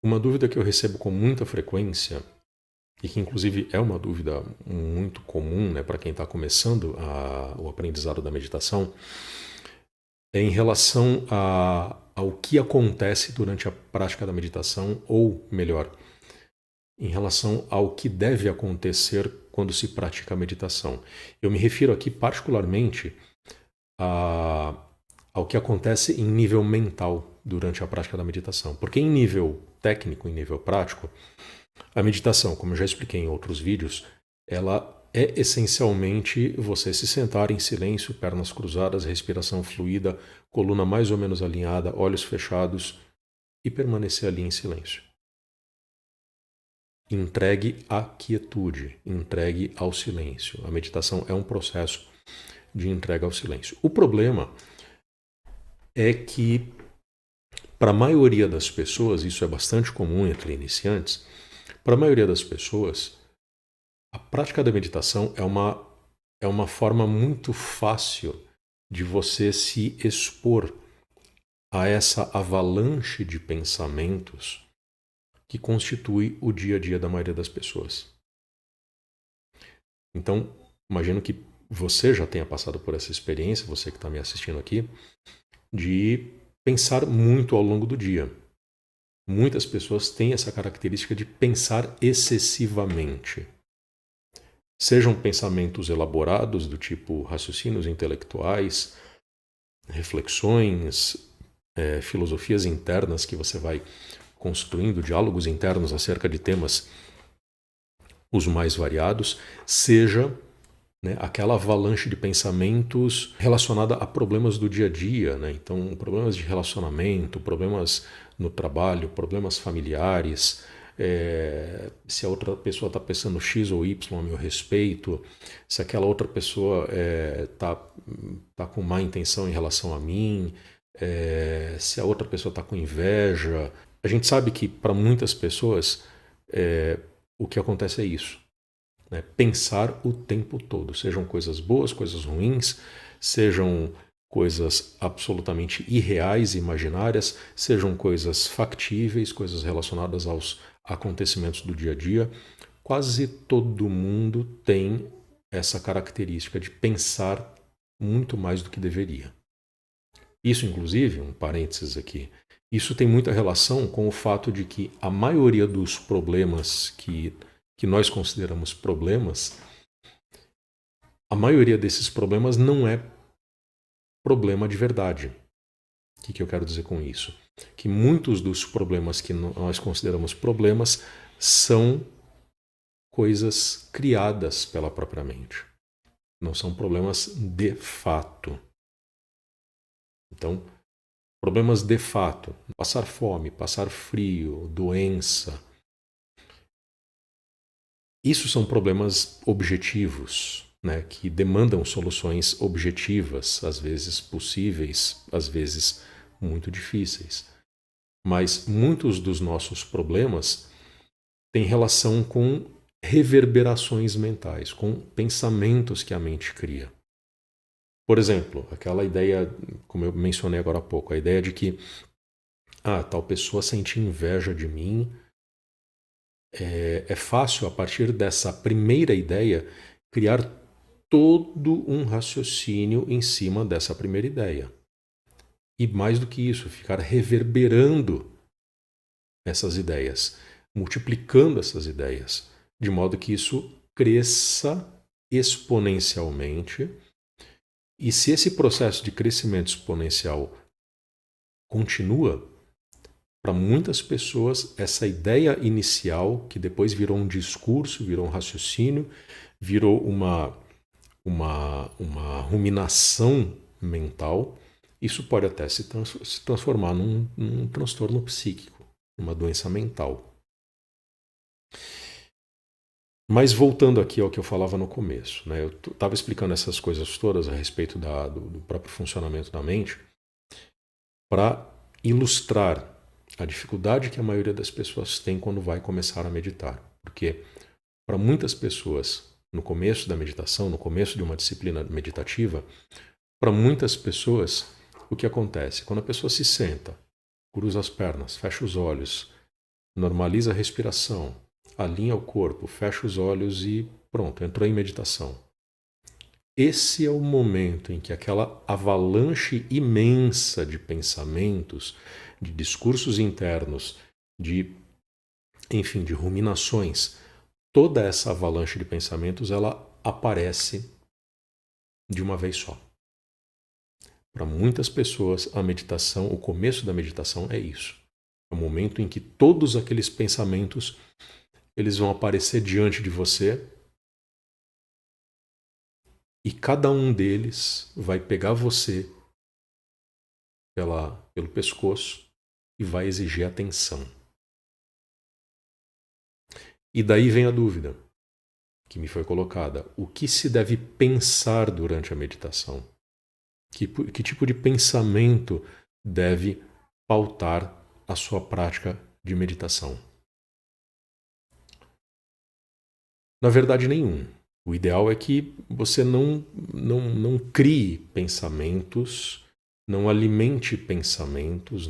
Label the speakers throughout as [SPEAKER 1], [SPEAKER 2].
[SPEAKER 1] Uma dúvida que eu recebo com muita frequência, e que inclusive é uma dúvida muito comum, né, para quem está começando o aprendizado da meditação, é em relação ao que acontece durante a prática da meditação, ou melhor, em relação ao que deve acontecer quando se pratica a meditação. Eu me refiro aqui particularmente ao que acontece em nível mental durante a prática da meditação. Porque em nível técnico, em nível prático, a meditação, como eu já expliquei em outros vídeos, ela é essencialmente você se sentar em silêncio, pernas cruzadas, respiração fluida, coluna mais ou menos alinhada, olhos fechados e permanecer ali em silêncio. Entregue à quietude, entregue ao silêncio. A meditação é um processo de entrega ao silêncio. O problema é que, para a maioria das pessoas, isso é bastante comum entre iniciantes, para a maioria das pessoas, a prática da meditação é uma forma muito fácil de você se expor a essa avalanche de pensamentos que constitui o dia a dia da maioria das pessoas. Então, imagino que você já tenha passado por essa experiência, você que está me assistindo aqui, de pensar muito ao longo do dia. Muitas pessoas têm essa característica de pensar excessivamente. Sejam pensamentos elaborados, do tipo raciocínios intelectuais, reflexões, filosofias internas que você vai construindo, diálogos internos acerca de temas os mais variados, seja, né, aquela avalanche de pensamentos relacionada a problemas do dia a dia, né? Então, problemas de relacionamento, problemas no trabalho, problemas familiares, se a outra pessoa está pensando X ou Y a meu respeito, se aquela outra pessoa tá com má intenção em relação a mim, se a outra pessoa está com inveja. A gente sabe que para muitas pessoas o que acontece é isso. Né? Pensar o tempo todo, sejam coisas boas, coisas ruins, sejam coisas absolutamente irreais, imaginárias, sejam coisas factíveis, coisas relacionadas aos acontecimentos do dia a dia. Quase todo mundo tem essa característica de pensar muito mais do que deveria. Isso, inclusive, um parênteses aqui, isso tem muita relação com o fato de que a maioria dos problemas que nós consideramos problemas, a maioria desses problemas não é problema de verdade. O que eu quero dizer com isso? Que muitos dos problemas que nós consideramos problemas são coisas criadas pela própria mente. Não são problemas de fato. Então, problemas de fato, passar fome, passar frio, doença, isso são problemas objetivos, né, que demandam soluções objetivas, às vezes possíveis, às vezes muito difíceis. Mas muitos dos nossos problemas têm relação com reverberações mentais, com pensamentos que a mente cria. Por exemplo, aquela ideia, como eu mencionei agora há pouco, a ideia de que tal pessoa sente inveja de mim. É fácil, a partir dessa primeira ideia, criar todo um raciocínio em cima dessa primeira ideia. E mais do que isso, ficar reverberando essas ideias, multiplicando essas ideias, de modo que isso cresça exponencialmente. E se esse processo de crescimento exponencial continua, para muitas pessoas, essa ideia inicial, que depois virou um discurso, virou um raciocínio, virou uma ruminação mental, isso pode até se transformar num transtorno psíquico, numa doença mental. Mas voltando aqui ao que eu falava no começo, né? Eu estava explicando essas coisas todas a respeito do próprio funcionamento da mente para ilustrar a dificuldade que a maioria das pessoas tem quando vai começar a meditar. Porque para muitas pessoas, no começo da meditação, no começo de uma disciplina meditativa, para muitas pessoas, o que acontece? Quando a pessoa se senta, cruza as pernas, fecha os olhos, normaliza a respiração, alinha o corpo, fecha os olhos e pronto, entrou em meditação. Esse é o momento em que aquela avalanche imensa de pensamentos, de discursos internos, enfim, de ruminações, toda essa avalanche de pensamentos, ela aparece de uma vez só. Para muitas pessoas, a meditação, o começo da meditação é isso. É o momento em que todos aqueles pensamentos, eles vão aparecer diante de você e cada um deles vai pegar você pelo pescoço e vai exigir atenção. E daí vem a dúvida que me foi colocada. O que se deve pensar durante a meditação? Que tipo de pensamento deve pautar a sua prática de meditação? Na verdade, nenhum. O ideal é que você não crie pensamentos, não alimente pensamentos,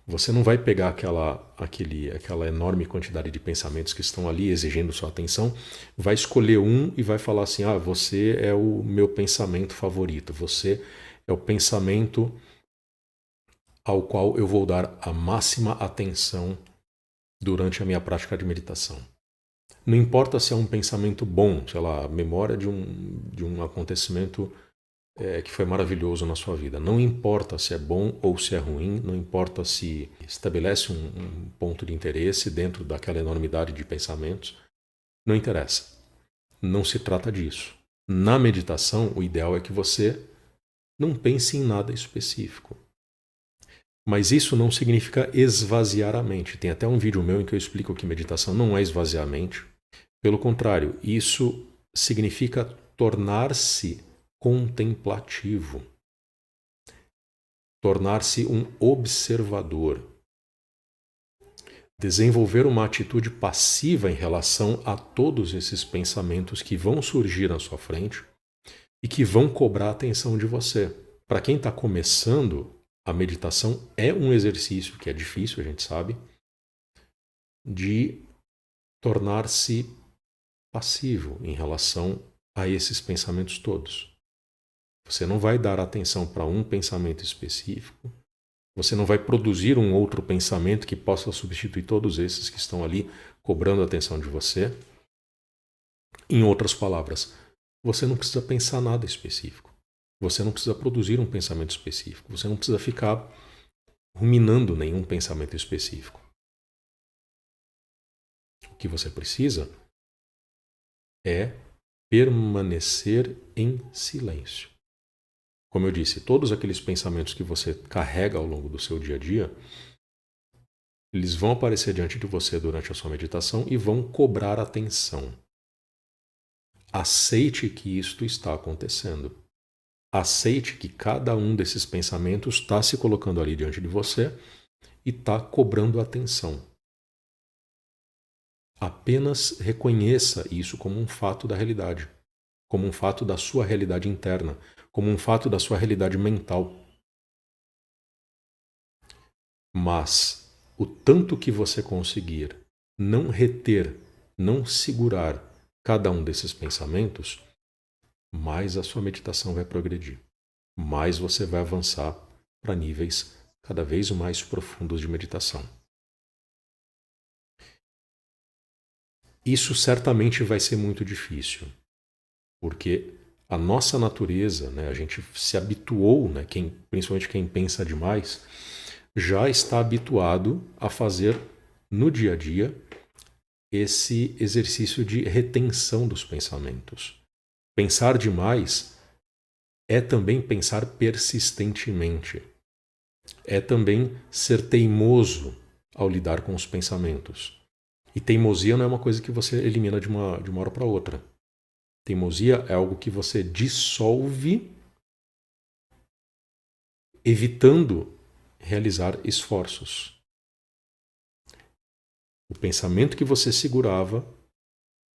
[SPEAKER 1] você não vai pegar aquela enorme quantidade de pensamentos que estão ali exigindo sua atenção, vai escolher um e vai falar assim, você é o meu pensamento favorito, você é o pensamento ao qual eu vou dar a máxima atenção durante a minha prática de meditação. Não importa se é um pensamento bom, sei lá, a memória de um acontecimento que foi maravilhoso na sua vida. Não importa se é bom ou se é ruim, não importa se estabelece um ponto de interesse dentro daquela enormidade de pensamentos. Não interessa. Não se trata disso. Na meditação, o ideal é que você não pense em nada específico. Mas isso não significa esvaziar a mente. Tem até um vídeo meu em que eu explico que meditação não é esvaziar a mente. Pelo contrário, isso significa tornar-se contemplativo, tornar-se um observador, desenvolver uma atitude passiva em relação a todos esses pensamentos que vão surgir na sua frente e que vão cobrar a atenção de você. Para quem está começando, a meditação é um exercício que é difícil, a gente sabe, de tornar-se passivo em relação a esses pensamentos todos. Você não vai dar atenção para um pensamento específico, você não vai produzir um outro pensamento que possa substituir todos esses que estão ali cobrando a atenção de você. Em outras palavras, você não precisa pensar nada específico. Você não precisa produzir um pensamento específico. Você não precisa ficar ruminando nenhum pensamento específico. O que você precisa é permanecer em silêncio. Como eu disse, todos aqueles pensamentos que você carrega ao longo do seu dia a dia, eles vão aparecer diante de você durante a sua meditação e vão cobrar atenção. Aceite que isto está acontecendo. Aceite que cada um desses pensamentos está se colocando ali diante de você e está cobrando atenção. Apenas reconheça isso como um fato da realidade, como um fato da sua realidade interna, como um fato da sua realidade mental. Mas o tanto que você conseguir não reter, não segurar cada um desses pensamentos, mais a sua meditação vai progredir, mais você vai avançar para níveis cada vez mais profundos de meditação. Isso certamente vai ser muito difícil, porque a nossa natureza, a gente se habituou, principalmente quem pensa demais, já está habituado a fazer no dia a dia esse exercício de retenção dos pensamentos. Pensar demais é também pensar persistentemente. É também ser teimoso ao lidar com os pensamentos. E teimosia não é uma coisa que você elimina de uma hora para outra. Teimosia é algo que você dissolve evitando realizar esforços. O pensamento que você segurava,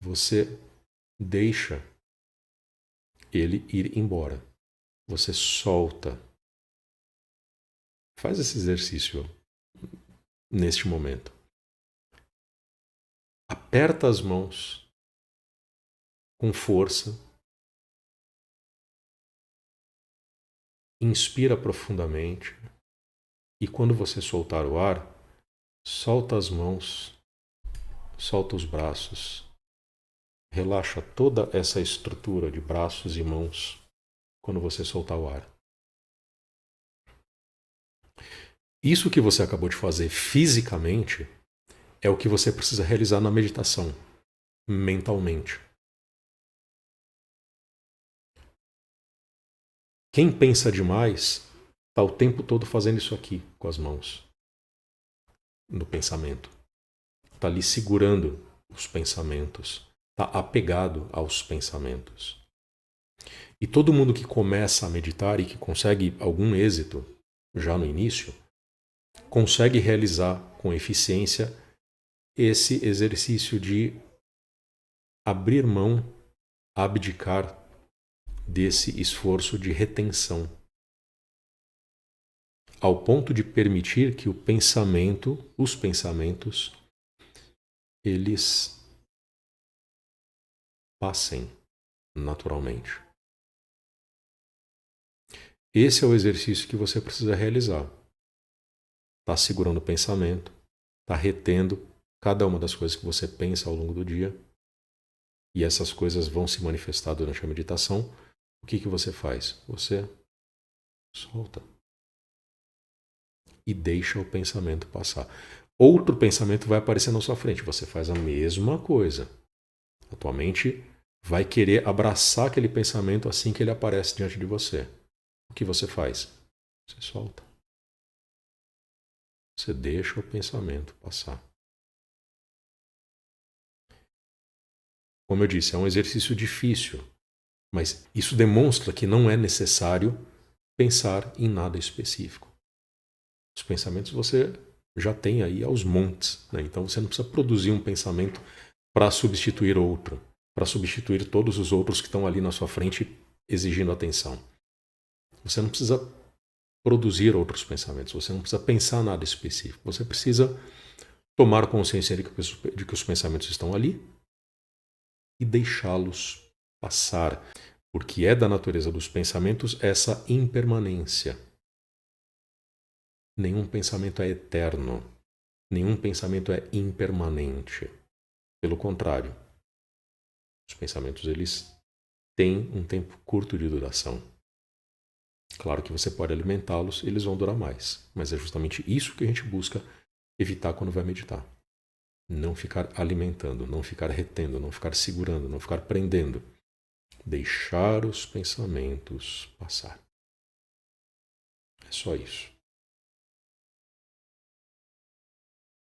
[SPEAKER 1] você deixa ele ir embora. Você solta. Faz esse exercício neste momento. aperta as mãos com força, inspira profundamente e quando você soltar o ar, solta as mãos, solta os braços, relaxa toda essa estrutura de braços e mãos quando você soltar o ar. Isso que você acabou de fazer fisicamente é o que você precisa realizar na meditação, mentalmente. Quem pensa demais está o tempo todo fazendo isso aqui com as mãos, no pensamento. Está ali segurando os pensamentos, está apegado aos pensamentos. E todo mundo que começa a meditar e que consegue algum êxito já no início, consegue realizar com eficiência esse exercício de abrir mão, abdicar desse esforço de retenção, ao ponto de permitir que o pensamento, os pensamentos, eles passem naturalmente. Esse é o exercício que você precisa realizar. Está segurando o pensamento, está retendo cada uma das coisas que você pensa ao longo do dia, e essas coisas vão se manifestar durante a meditação. O que você faz? Você solta e deixa o pensamento passar. Outro pensamento vai aparecer na sua frente. Você faz a mesma coisa. A tua mente vai querer abraçar aquele pensamento assim que ele aparece diante de você. O que você faz? Você solta. Você deixa o pensamento passar. Como eu disse, é um exercício difícil, mas isso demonstra que não é necessário pensar em nada específico. Os pensamentos você já tem aí aos montes, né? Então você não precisa produzir um pensamento para substituir outro, para substituir todos os outros que estão ali na sua frente exigindo atenção. Você não precisa produzir outros pensamentos, você não precisa pensar nada específico, você precisa tomar consciência de que os pensamentos estão ali e deixá-los passar, porque é da natureza dos pensamentos essa impermanência. Nenhum pensamento é eterno, nenhum pensamento é impermanente. Pelo contrário, os pensamentos eles têm um tempo curto de duração. Claro que você pode alimentá-los, eles vão durar mais, mas é justamente isso que a gente busca evitar quando vai meditar. Não ficar alimentando, não ficar retendo, não ficar segurando, não ficar prendendo. Deixar os pensamentos passar. É só isso.